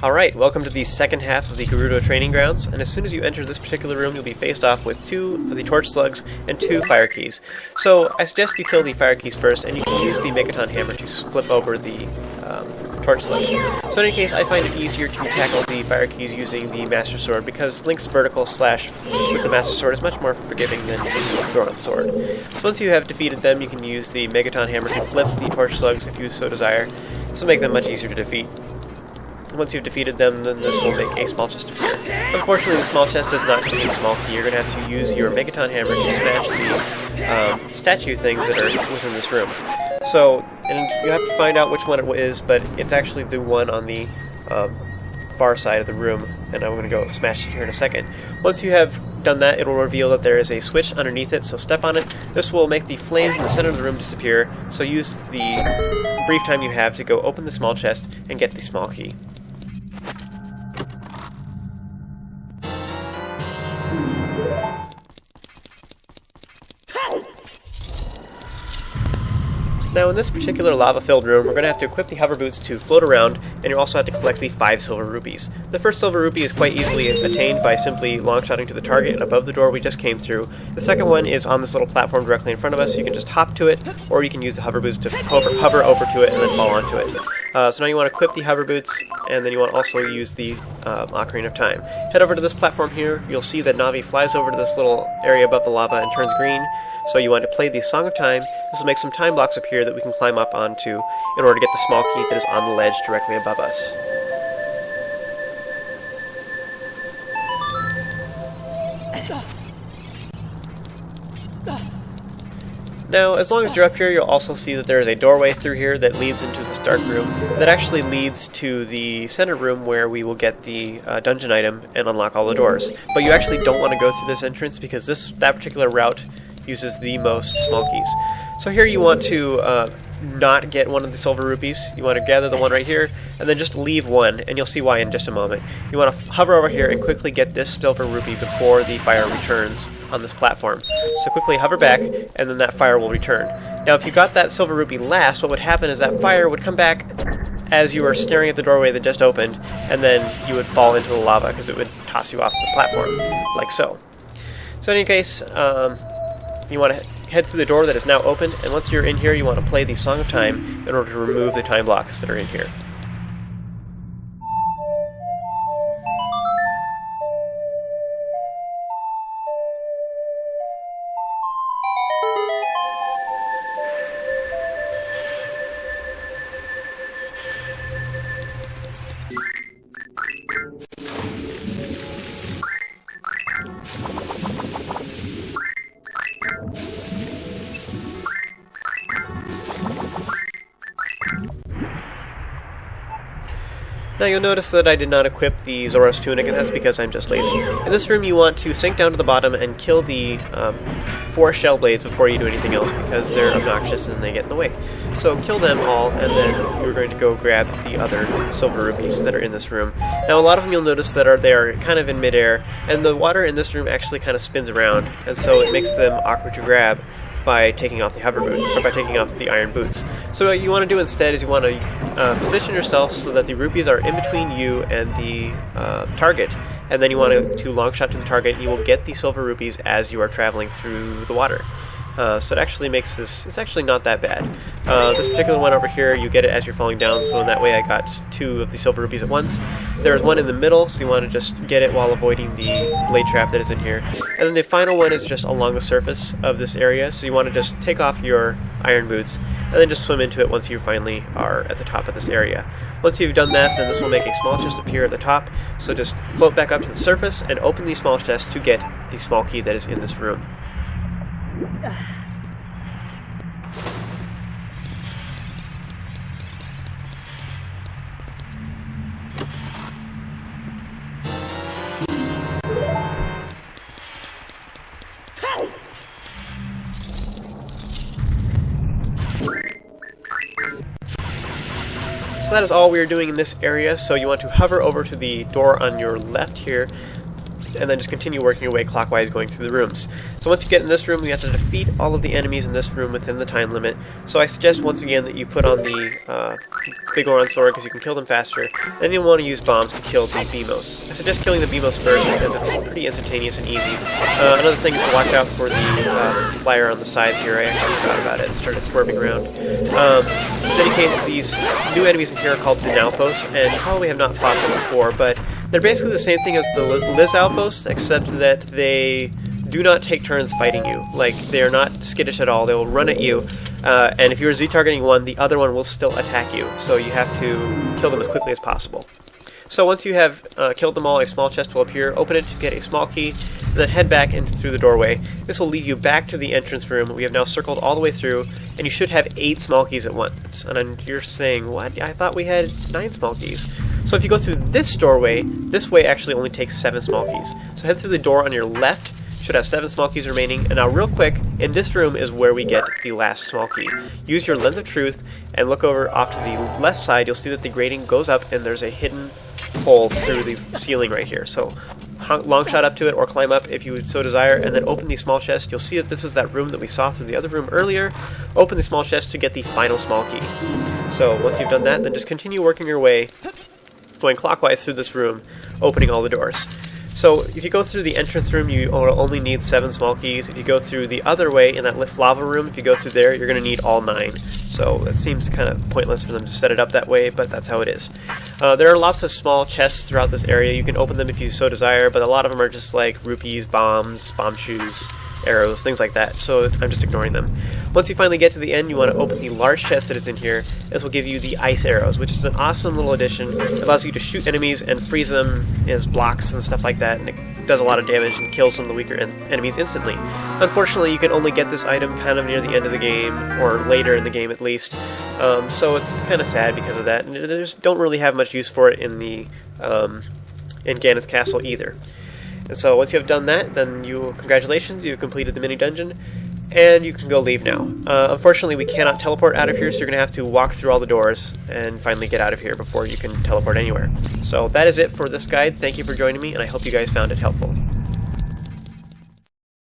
Alright, welcome to the second half of the Gerudo training grounds, and as soon as you enter this particular room you'll be faced off with 2 of the torch slugs and 2 fire keys. So I suggest you kill the fire keys first, and you can use the Megaton hammer to flip over the torch slugs. So in any case, I find it easier to tackle the fire keys using the Master Sword, because Link's vertical slash with the Master Sword is much more forgiving than the Goron sword. So once you have defeated them, you can use the Megaton hammer to flip the torch slugs if you so desire. This will make them much easier to defeat. Once you've defeated them, then this will make a small chest appear. Unfortunately, the small chest does not contain small key. You're going to have to use your Megaton hammer to smash the statue things that are within this room. So, and you have to find out which one it is, but it's actually the one on the far side of the room, and I'm going to go smash it here in a second. Once you have done that, it will reveal that there is a switch underneath it, so step on it. This will make the flames in the center of the room disappear, so use the brief time you have to go open the small chest and get the small key. Now in this particular lava-filled room, we're going to have to equip the hover boots to float around, and you also have to collect the 5 silver rupees. The first silver rupee is quite easily attained by simply long-shotting to the target above the door we just came through. The second one is on this little platform directly in front of us, so you can just hop to it, or you can use the hover boots to hover over to it and then fall onto it. So now you want to equip the hover boots, and then you want to also use the Ocarina of Time. Head over to this platform here. You'll see that Navi flies over to this little area above the lava and turns green. So you want to play the Song of Time. This will make some time blocks appear that we can climb up onto in order to get the small key that is on the ledge directly above us. Now, as long as you're up here, you'll also see that there is a doorway through here that leads into this dark room that actually leads to the center room where we will get the dungeon item and unlock all the doors. But you actually don't want to go through this entrance because that particular route uses the most small keys. So here you want to not get one of the silver rupees. You want to gather the one right here, and then just leave one, and you'll see why in just a moment. You want to hover over here and quickly get this silver rupee before the fire returns on this platform. So quickly hover back, and then that fire will return. Now if you got that silver rupee last, what would happen is that fire would come back as you were staring at the doorway that just opened, and then you would fall into the lava because it would toss you off the platform, like so. So in any case, you want to head through the door that is now opened, and once you're in here, you want to play the Song of Time in order to remove the time blocks that are in here. Now you'll notice that I did not equip the Zora's Tunic, and that's because I'm just lazy. In this room you want to sink down to the bottom and kill the 4 shell blades before you do anything else, because they're obnoxious and they get in the way. So kill them all, and then you're going to go grab the other silver rupees that are in this room. Now a lot of them you'll notice that they are kind of in midair, and the water in this room actually kind of spins around, and so it makes them awkward to grab by taking off the hover boot, or by taking off the iron boots. So what you want to do instead is you want to position yourself so that the rupees are in between you and the target, and then you want to long shot to the target, and you will get the silver rupees as you are traveling through the water. So it actually makes this, it's actually not that bad. This particular one over here, you get it as you're falling down, so in that way I got 2 of the silver rupees at once. There's one in the middle, so you want to just get it while avoiding the blade trap that is in here. And then the final one is just along the surface of this area, so you want to just take off your iron boots, and then just swim into it once you finally are at the top of this area. Once you've done that, then this will make a small chest appear at the top, so just float back up to the surface and open the small chest to get the small key that is in this room. So that is all we are doing in this area, so you want to hover over to the door on your left here, and then just continue working your way clockwise going through the rooms. So once you get in this room, you have to defeat all of the enemies in this room within the time limit. So I suggest once again that you put on the Big Goron sword because you can kill them faster. Then you'll want to use bombs to kill the Beamos. I suggest killing the Beamos first because it's pretty instantaneous and easy. Another thing is to watch out for the flyer on the sides here. I actually forgot about it and started swerving around. In any case, these new enemies in here are called Dinalfos, and you probably have not fought them before, but they're basically the same thing as the Lizalfos, except that they do not take turns fighting you. Like, they are not skittish at all. They will run at you, and if you are Z-targeting one, the other one will still attack you, so you have to kill them as quickly as possible. So once you have killed them all, a small chest will appear. Open it to get a small key, and then head back through the doorway. This will lead you back to the entrance room. We have now circled all the way through, and you should have 8 small keys at once. And then you're saying, what? I thought we had 9 small keys. So if you go through this doorway, this way actually only takes 7 small keys. So head through the door on your left, should have 7 small keys remaining. And now real quick, in this room is where we get the last small key. Use your lens of truth and look over off to the left side. You'll see that the grating goes up and there's a hidden hole through the ceiling right here. So long shot up to it or climb up if you would so desire, and then open the small chest. You'll see that this is that room that we saw through the other room earlier. Open the small chest to get the final small key. So once you've done that, then just continue working your way, going clockwise through this room, opening all the doors. So if you go through the entrance room, you only need 7 small keys. If you go through the other way in that lift lava room, if you go through there, you're going to need all 9. So it seems kind of pointless for them to set it up that way, but that's how it is. There are lots of small chests throughout this area. You can open them if you so desire, but a lot of them are just like rupees, bombs, bomb shoes, arrows, things like that, so I'm just ignoring them. Once you finally get to the end, you want to open the large chest that is in here. This will give you the ice arrows, which is an awesome little addition. It allows you to shoot enemies and freeze them as blocks and stuff like that, and it does a lot of damage and kills some of the weaker enemies instantly. Unfortunately, you can only get this item kind of near the end of the game, or later in the game at least, so it's kind of sad because of that, and they just don't really have much use for it in the in Ganon's castle either. And so once you have done that, then congratulations, you've completed the mini dungeon, and you can go leave now. Unfortunately, we cannot teleport out of here, so you're going to have to walk through all the doors and finally get out of here before you can teleport anywhere. So that is it for this guide. Thank you for joining me, and I hope you guys found it helpful.